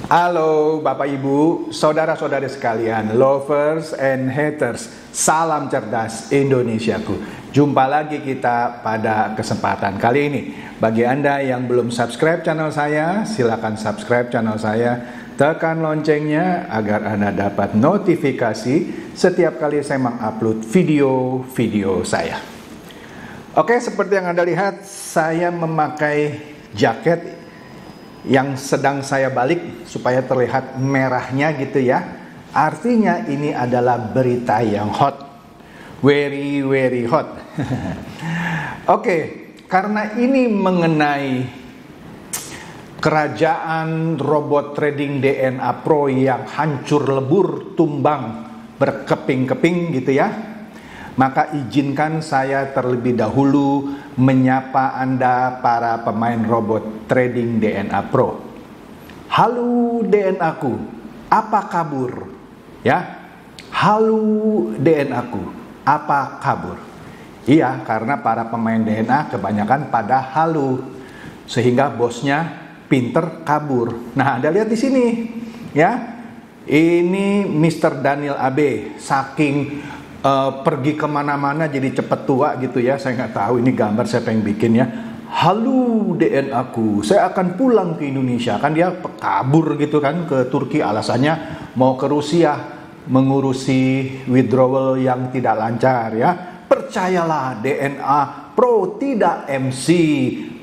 Halo Bapak Ibu, saudara-saudari sekalian, lovers and haters, salam cerdas Indonesiaku. Jumpa lagi kita pada kesempatan kali ini. Bagi Anda yang belum subscribe channel saya, silakan subscribe channel saya. Tekan loncengnya agar Anda dapat notifikasi setiap kali saya mengupload video-video saya. Oke, seperti yang Anda lihat, saya memakai jaket yang sedang saya balik supaya terlihat merahnya gitu ya. Artinya ini adalah berita yang hot. Very hot. Oke, karena ini mengenai kerajaan robot trading DNA Pro yang hancur lebur, tumbang, berkeping-keping gitu ya. Maka izinkan saya terlebih dahulu menyapa Anda para pemain robot trading DNA Pro. Halo DNA-ku, apa kabur? Ya, halo DNA-ku, apa kabur? Iya, karena para pemain DNA kebanyakan pada halo, sehingga bosnya pinter kabur. Nah, Anda lihat di sini, ya, ini Mr. Daniel AB, saking pergi kemana-mana jadi cepet tua gitu ya. Saya nggak tahu ini gambar siapa yang bikin ya. Halo DNA-ku, saya akan pulang ke Indonesia. Kan dia kabur gitu kan ke Turki, alasannya mau ke Rusia mengurusi withdrawal yang tidak lancar ya. Percayalah, DNA Pro tidak MC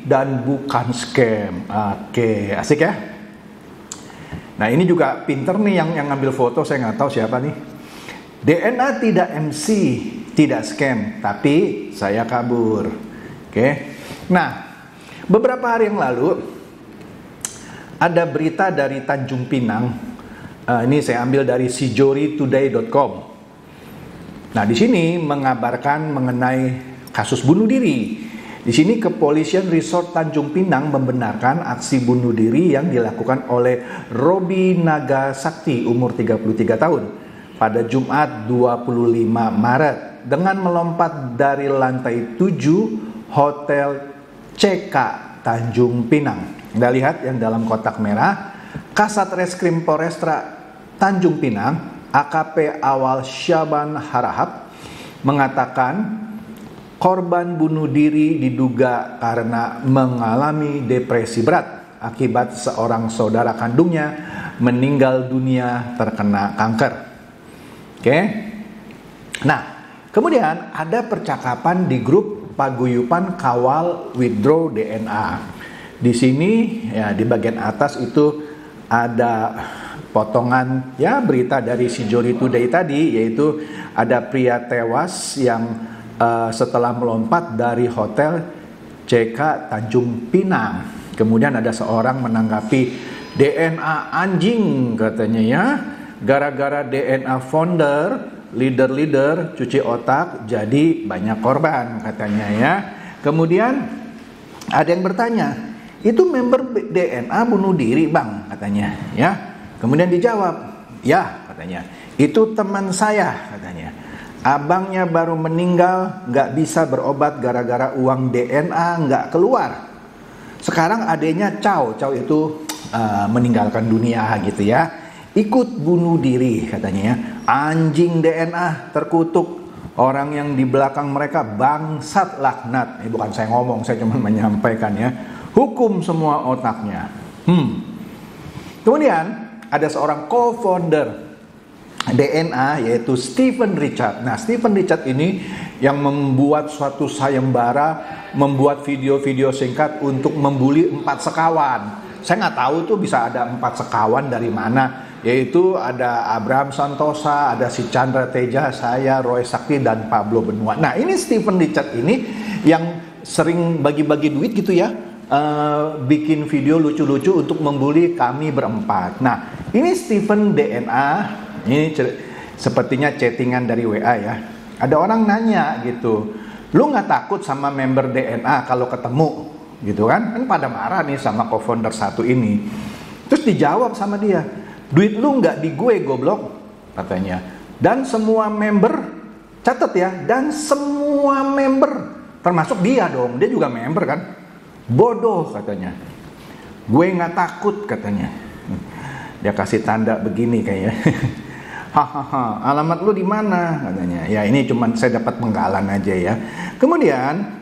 dan bukan scam. Oke, asik ya. Nah, ini juga pinter nih yang ngambil foto, saya nggak tahu siapa nih. DNA tidak MC, tidak scam, tapi saya kabur. Oke. Nah, beberapa hari yang lalu ada berita dari Tanjung Pinang. Ini saya ambil dari sijoritoday.com. Nah, di sini mengabarkan mengenai kasus bunuh diri. Di sini Kepolisian Resort Tanjung Pinang membenarkan aksi bunuh diri yang dilakukan oleh Robi Nagasakti umur 33 tahun. Pada Jumat 25 Maret dengan melompat dari lantai 7 Hotel CK Tanjung Pinang. Anda lihat yang dalam kotak merah, Kasat Reskrim Polrestra Tanjung Pinang, AKP Awal Syaban Harahap, mengatakan korban bunuh diri diduga karena mengalami depresi berat akibat seorang saudara kandungnya meninggal dunia terkena kanker. Oke. Nah, kemudian ada percakapan di grup paguyuban kawal withdraw DNA. Di sini ya di bagian atas itu ada potongan ya berita dari Sijori Today tadi, yaitu ada pria tewas yang setelah melompat dari hotel CK Tanjung Pinang. Kemudian ada seorang menanggapi DNA anjing katanya ya. Gara-gara DNA founder, leader cuci otak, jadi banyak korban katanya ya. Kemudian ada yang bertanya, itu member DNA bunuh diri bang katanya ya. Kemudian dijawab, ya katanya, itu teman saya katanya. Abangnya baru meninggal, nggak bisa berobat gara-gara uang DNA nggak keluar. Sekarang adanya Chow itu meninggalkan dunia gitu ya. Ikut bunuh diri katanya ya. Anjing DNA terkutuk. Orang yang di belakang mereka bangsat laknat. Ini bukan saya ngomong, saya cuma menyampaikan ya. Hukum semua otaknya. Kemudian ada seorang co-founder DNA yaitu Stephen Richard. Nah, Stephen Richard ini yang membuat suatu sayembara, membuat video-video singkat untuk membuli 4 sekawan. Saya nggak tahu tuh bisa ada 4 sekawan dari mana. Yaitu ada Abraham Santosa, ada si Chandra Teja, saya, Roy Sakti, dan Pablo Benua. Nah, ini Stephen Richard ini yang sering bagi-bagi duit gitu ya, bikin video lucu-lucu untuk membuli kami berempat. Nah, ini Stephen DNA, ini sepertinya chattingan dari WA ya. Ada orang nanya gitu, lu nggak takut sama member DNA kalau ketemu? Gitu kan? Kan pada marah nih sama co-founder satu ini. Terus dijawab sama dia, duit lu nggak di gue goblok katanya. Dan semua member, catat ya, dan semua member termasuk dia dong, dia juga member kan, bodoh katanya. Gue nggak takut katanya. Dia kasih tanda begini kayaknya. Hahaha, alamat lu di mana katanya. Ya ini cuman saya dapat penggalan aja ya. Kemudian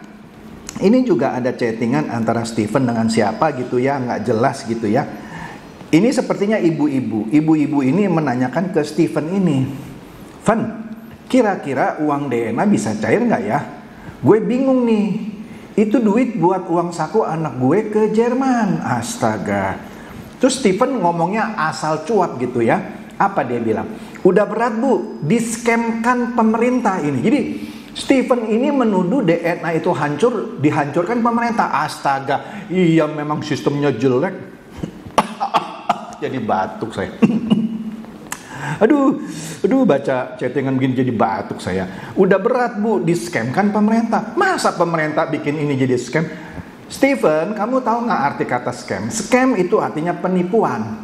ini juga ada chattingan antara Stephen dengan siapa gitu ya, nggak jelas gitu ya. Ini sepertinya ibu-ibu. Ibu-ibu ini menanyakan ke Stephen ini, Van, kira-kira uang DNA bisa cair nggak ya? Gue bingung nih. Itu duit buat uang saku anak gue ke Jerman. Astaga. Terus Stephen ngomongnya asal cuap gitu ya. Apa dia bilang? Udah berat bu, diskemkan pemerintah ini. Jadi Stephen ini menuduh DNA itu dihancurkan pemerintah. Astaga, iya memang sistemnya jelek. Jadi batuk saya. Aduh, baca chattingan begini jadi batuk saya. Udah berat bu, diskemkan pemerintah. Masa pemerintah bikin ini jadi scam? Stephen, kamu tahu nggak arti kata scam? Scam itu artinya penipuan.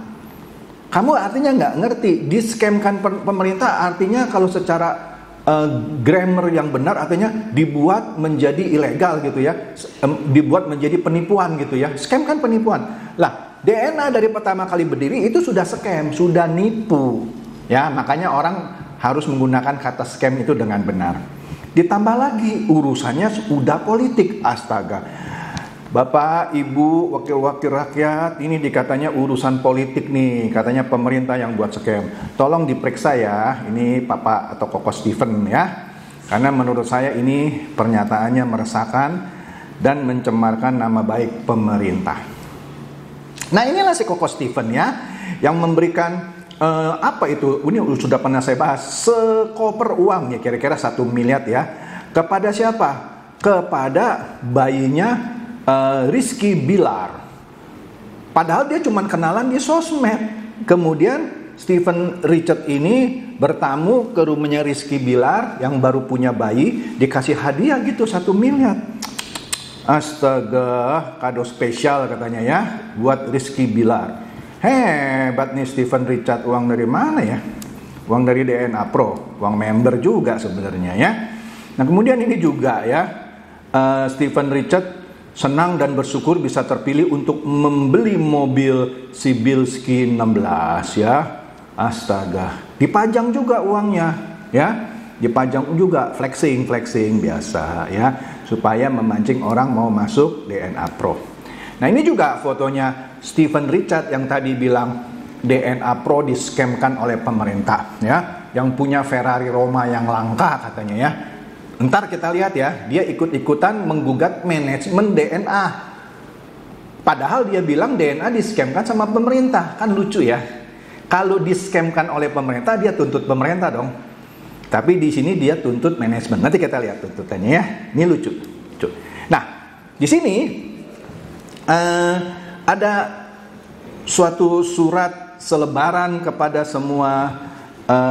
Kamu artinya nggak ngerti. Diskemkan pemerintah artinya kalau secara grammar yang benar artinya dibuat menjadi ilegal gitu ya. Dibuat menjadi penipuan gitu ya. Scam kan penipuan. Lah, DNA dari pertama kali berdiri itu sudah scam, sudah nipu. Ya, makanya orang harus menggunakan kata scam itu dengan benar. Ditambah lagi urusannya sudah politik. Astaga. Bapak, Ibu, wakil-wakil rakyat, ini dikatanya urusan politik nih. Katanya pemerintah yang buat scam. Tolong diperiksa ya, ini Papa atau Koko Stephen ya. Karena menurut saya ini pernyataannya meresahkan dan mencemarkan nama baik pemerintah. Nah, inilah si Koko Stephen ya, yang memberikan apa itu? Ini sudah pernah saya bahas. Sekoper uang ya, kira-kira 1 miliar ya. Kepada siapa? Kepada bayinya Rizky Bilar. Padahal dia cuma kenalan di sosmed. Kemudian Stephen Richard ini bertamu ke rumahnya Rizky Bilar yang baru punya bayi, dikasih hadiah gitu 1 miliar. Astaga, kado spesial katanya ya buat Rizky Bilar. Hebat nih Stephen Richard, uang dari mana ya? Uang dari DNA Pro, uang member juga sebenarnya ya. Nah kemudian ini juga ya, Stephen Richard senang dan bersyukur bisa terpilih untuk membeli mobil Sibylski 16 ya. Astaga, dipajang juga uangnya ya, dipajang juga, flexing biasa ya, supaya memancing orang mau masuk DNA Pro. Nah ini juga fotonya Stephen Richard yang tadi bilang DNA Pro diskemkan oleh pemerintah ya, yang punya Ferrari Roma yang langka katanya ya. Ntar kita lihat ya, dia ikut-ikutan menggugat manajemen DNA. Padahal dia bilang DNA diskemkan sama pemerintah, kan lucu ya. Kalau diskemkan oleh pemerintah, dia tuntut pemerintah dong. Tapi di sini dia tuntut manajemen. Nanti kita lihat tuntutannya ya. Ini lucu. Nah, di sini ada suatu surat selebaran kepada semua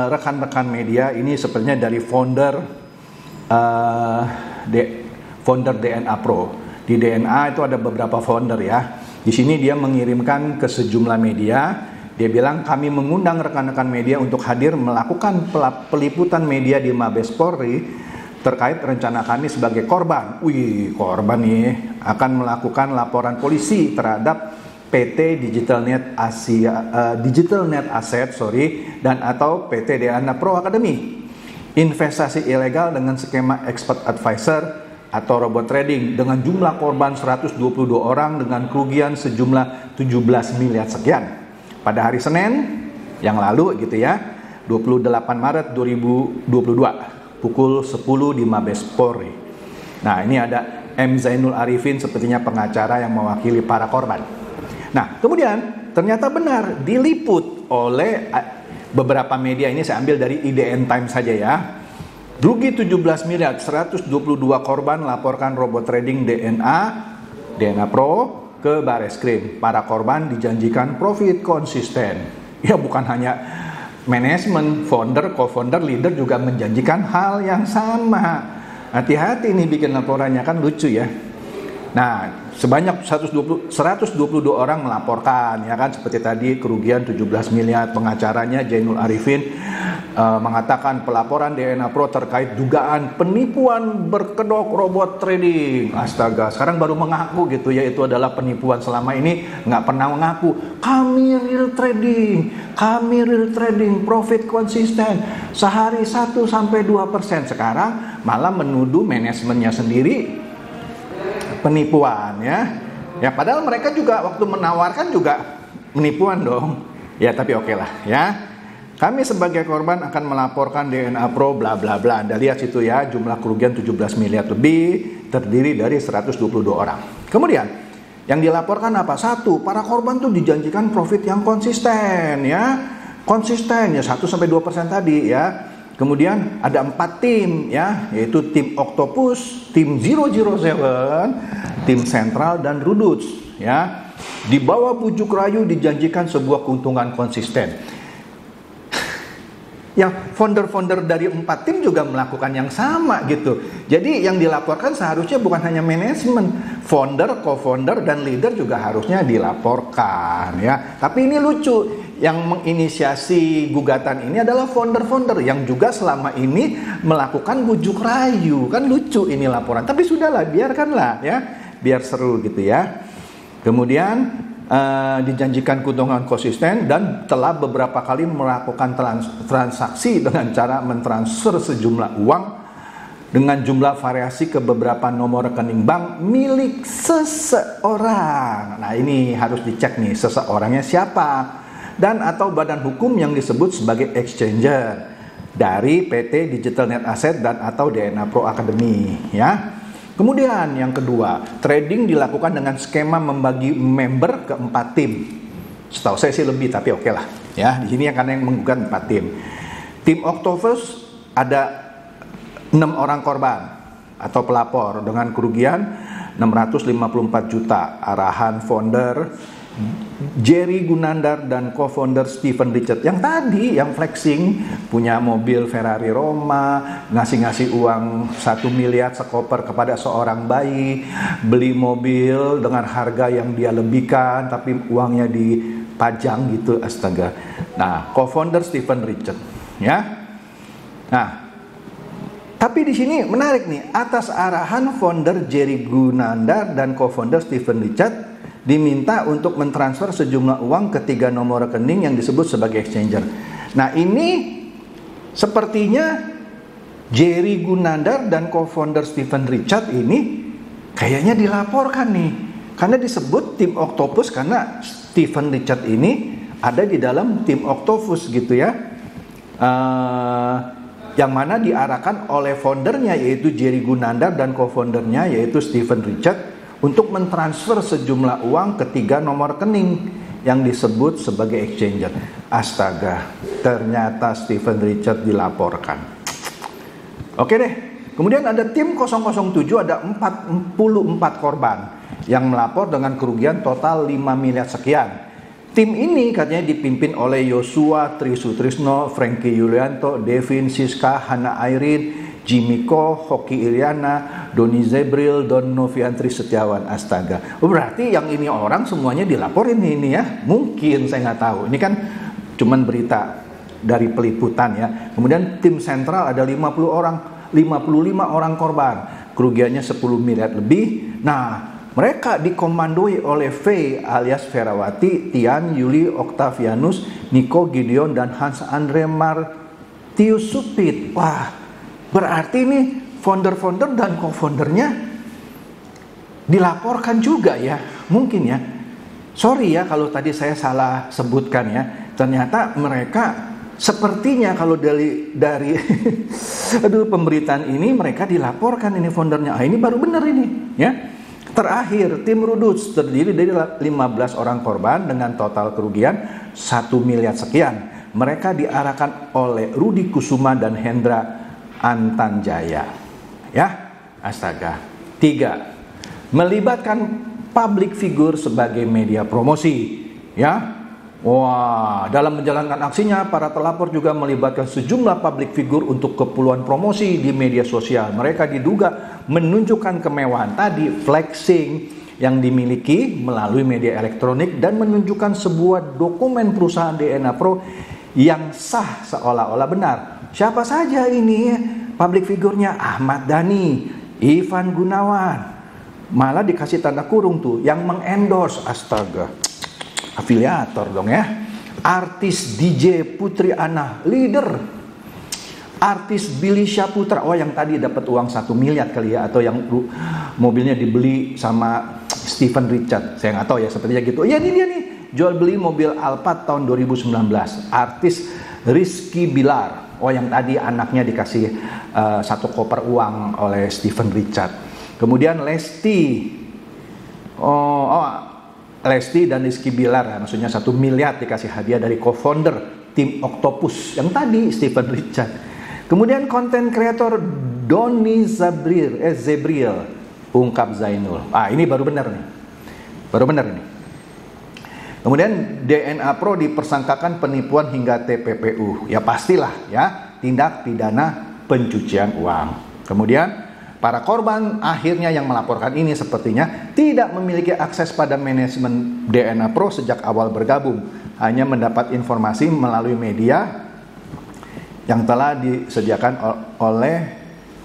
rekan-rekan media. Ini sebenarnya dari founder DNA Pro. Di DNA itu ada beberapa founder ya. Di sini dia mengirimkan ke sejumlah media. Dia bilang, kami mengundang rekan-rekan media untuk hadir melakukan peliputan media di Mabes Polri terkait rencana kami sebagai korban. Wih, korban nih, akan melakukan laporan polisi terhadap PT Digital Net Asset dan atau PT DNA Pro Academy. Investasi ilegal dengan skema expert advisor atau robot trading dengan jumlah korban 122 orang dengan kerugian sejumlah 17 miliar sekian. Pada hari Senin yang lalu gitu ya, 28 Maret 2022 pukul 10 di Mabes Polri. Nah, ini ada M. Zainul Arifin sepertinya pengacara yang mewakili para korban. Nah, kemudian ternyata benar diliput oleh beberapa media. Ini saya ambil dari IDN Times saja ya. Rugi 17 miliar, 122 korban laporkan robot trading DNA Pro ke Bareskrim. Para korban dijanjikan profit konsisten. Ya bukan hanya manajemen, founder, co-founder, leader juga menjanjikan hal yang sama. Hati-hati nih bikin laporannya, kan lucu ya. Nah, sebanyak 122 orang melaporkan ya kan, seperti tadi kerugian 17 miliar. Pengacaranya Zainul Arifin mengatakan pelaporan DNA Pro terkait dugaan penipuan berkedok robot trading. Astaga, sekarang baru mengaku gitu ya, itu adalah penipuan. Selama ini nggak pernah mengaku. Kami real trading, profit konsisten, sehari 1-2%. Sekarang malah menuduh manajemennya sendiri penipuan ya. Ya padahal mereka juga waktu menawarkan juga penipuan dong. Ya tapi oke lah ya. Kami sebagai korban akan melaporkan DNA Pro bla bla bla. Anda lihat situ ya, jumlah kerugian 17 miliar lebih, terdiri dari 122 orang. Kemudian yang dilaporkan apa? Satu, para korban tuh dijanjikan profit yang konsisten ya. Konsisten ya 1-2% tadi ya. Kemudian ada 4 tim ya, yaitu tim Octopus, tim 007, tim Sentral dan Ruduz ya. Di bawah bujuk rayu dijanjikan sebuah keuntungan konsisten. Yang founder-founder dari 4 tim juga melakukan yang sama gitu. Jadi yang dilaporkan seharusnya bukan hanya manajemen, founder, co-founder dan leader juga harusnya dilaporkan ya. Tapi ini lucu, yang menginisiasi gugatan ini adalah founder-founder yang juga selama ini melakukan bujuk rayu. Kan lucu ini laporan. Tapi sudahlah, biarkanlah ya, biar seru gitu ya. Kemudian dijanjikan keuntungan konsisten dan telah beberapa kali melakukan transaksi dengan cara mentransfer sejumlah uang dengan jumlah variasi ke beberapa nomor rekening bank milik seseorang. Nah ini harus dicek nih, seseorangnya siapa dan atau badan hukum yang disebut sebagai exchanger dari PT Digital Net Asset dan atau DNA Pro Academy ya. Kemudian yang kedua, trading dilakukan dengan skema membagi member ke 4 tim. Setahu saya sih lebih, tapi oke lah. Ya, di sini karena yang menggugat 4 tim. Tim Octopus ada 6 orang korban atau pelapor dengan kerugian 654 juta. Arahan founder Jerry Gunandar dan co-founder Stephen Richard yang tadi yang flexing punya mobil Ferrari Roma, ngasih uang 1 miliar sekoper kepada seorang bayi, beli mobil dengan harga yang dia lebihkan tapi uangnya dipajang gitu, astaga. Nah, co-founder Stephen Richard ya. Nah, tapi di sini menarik nih, atas arahan founder Jerry Gunandar dan co-founder Stephen Richard diminta untuk mentransfer sejumlah uang ke 3 nomor rekening yang disebut sebagai exchanger. Nah ini sepertinya Jerry Gunandar dan co-founder Stephen Richard ini kayaknya dilaporkan nih, karena disebut tim Octopus karena Stephen Richard ini ada di dalam tim Octopus gitu ya, yang mana diarahkan oleh foundernya yaitu Jerry Gunandar dan co-foundernya yaitu Stephen Richard untuk mentransfer sejumlah uang ke 3 nomor rekening yang disebut sebagai exchanger. Astaga, ternyata Stephen Richard dilaporkan. Oke deh, kemudian ada tim 007, ada 44 korban yang melapor dengan kerugian total 5 miliar sekian. Tim ini katanya dipimpin oleh Yosua Trisutrisno, Frankie Yulianto, Devin Siska, Hana Airin, Jimmy Ko, Hoki Iriana, Doni Zebril, Don Noviantri Setiawan. Astaga, berarti yang ini orang semuanya dilaporin ini ya. Mungkin, saya nggak tahu. Ini kan cuman berita dari peliputan ya. Kemudian tim sentral ada 55 orang korban. Kerugiannya 10 miliar lebih. Nah, mereka dikomandoi oleh V alias Ferawati, Tian, Yuli, Octavianus, Nico, Gideon, dan Hans Andre Martius Supit. Wah, berarti ini founder-founder dan co-foundernya dilaporkan juga ya, mungkin ya. Sorry ya kalau tadi saya salah sebutkan ya. Ternyata mereka sepertinya kalau dari pemberitaan ini mereka dilaporkan ini foundernya. Ini baru benar ini ya. Terakhir, tim Ruduz terdiri dari 15 orang korban dengan total kerugian 1 miliar sekian. Mereka diarahkan oleh Rudi Kusuma dan Hendra Antanjaya. Ya, astaga. 3. Melibatkan public figure sebagai media promosi. Ya. Wah, dalam menjalankan aksinya, para pelapor juga melibatkan sejumlah public figure untuk keperluan promosi di media sosial. Mereka diduga menunjukkan kemewahan tadi, flexing yang dimiliki melalui media elektronik dan menunjukkan sebuah dokumen perusahaan DNA Pro yang sah seolah-olah benar. Siapa saja ini? Public figurnya Ahmad Dhani, Ivan Gunawan. Malah dikasih tanda kurung tuh, yang mengendorse. Astaga, afiliator dong ya. Artis DJ Putri Ana, leader. Artis Billy Syahputra, oh yang tadi dapat uang 1 miliar kali ya, atau yang mobilnya dibeli sama Steven Richard, saya nggak tahu ya, sepertinya gitu. Ya ini dia nih, jual beli mobil Alphard tahun 2019. Artis Rizky Bilar, oh yang tadi anaknya dikasih 1 koper uang oleh Steven Richard. Kemudian Lesti, Lesti dan Rizky Bilar, maksudnya 1 miliar dikasih hadiah dari co-founder tim Octopus yang tadi Steven Richard. Kemudian konten kreator Doni Zebril, ungkap Zainul. Ini baru benar nih. Baru benar nih. Kemudian DNA Pro dipersangkakan penipuan hingga TPPU. Ya pastilah ya, tindak pidana pencucian uang. Kemudian para korban akhirnya yang melaporkan ini sepertinya tidak memiliki akses pada manajemen DNA Pro sejak awal bergabung. Hanya mendapat informasi melalui media yang telah disediakan oleh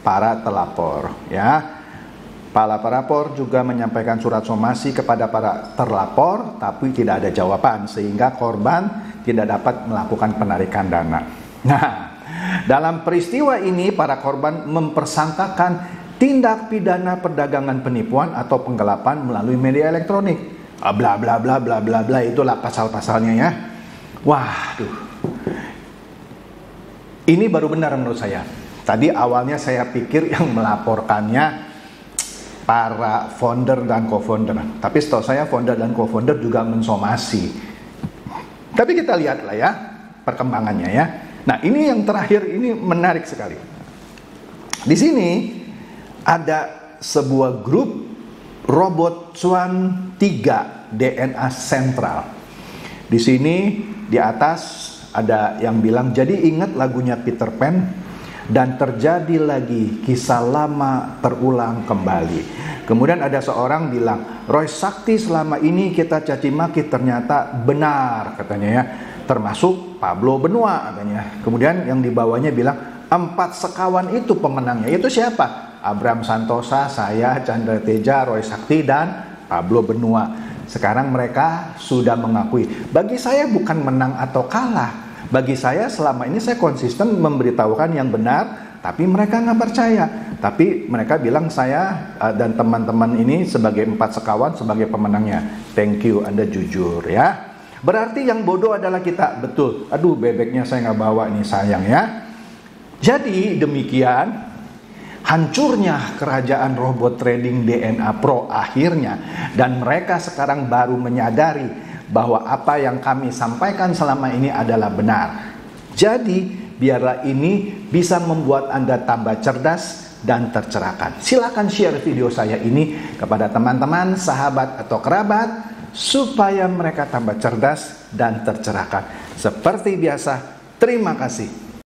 para telapor ya. Para pelapor juga menyampaikan surat somasi kepada para terlapor tapi tidak ada jawaban sehingga korban tidak dapat melakukan penarikan dana. Nah, dalam peristiwa ini para korban mempersangkakan tindak pidana perdagangan penipuan atau penggelapan melalui media elektronik. Bla bla bla bla bla bla, itulah pasal-pasalnya ya. Waduh. Ini baru benar menurut saya. Tadi awalnya saya pikir yang melaporkannya para founder dan co-founder. Tapi setahu saya founder dan co-founder juga mensomasi. Tapi kita lihatlah ya perkembangannya ya. Nah ini yang terakhir, ini menarik sekali. Di sini ada sebuah grup Robot Cuan 3 DNA Sentral. Di sini di atas ada yang bilang, jadi ingat lagunya Peter Pan dan terjadi lagi kisah lama terulang kembali. Kemudian ada seorang bilang, Roy Sakti selama ini kita caci maki ternyata benar katanya ya, termasuk Pablo Benua katanya. Kemudian yang dibawanya bilang 4 sekawan itu pemenangnya. Itu siapa? Abraham Santosa, saya, Chandra Teja, Roy Sakti dan Pablo Benua. Sekarang mereka sudah mengakui. Bagi saya bukan menang atau kalah. Bagi saya selama ini saya konsisten memberitahukan yang benar, tapi mereka nggak percaya. Tapi mereka bilang saya dan teman-teman ini sebagai 4 sekawan sebagai pemenangnya. Thank you, Anda jujur ya. Berarti yang bodoh adalah kita. Betul. Aduh, bebeknya saya nggak bawa nih, sayang ya. Jadi demikian hancurnya kerajaan robot trading DNA Pro akhirnya, dan mereka sekarang baru menyadari bahwa apa yang kami sampaikan selama ini adalah benar. Jadi biarlah ini bisa membuat Anda tambah cerdas dan tercerahkan. Silakan share video saya ini kepada teman-teman, sahabat atau kerabat supaya mereka tambah cerdas dan tercerahkan. Seperti biasa, terima kasih.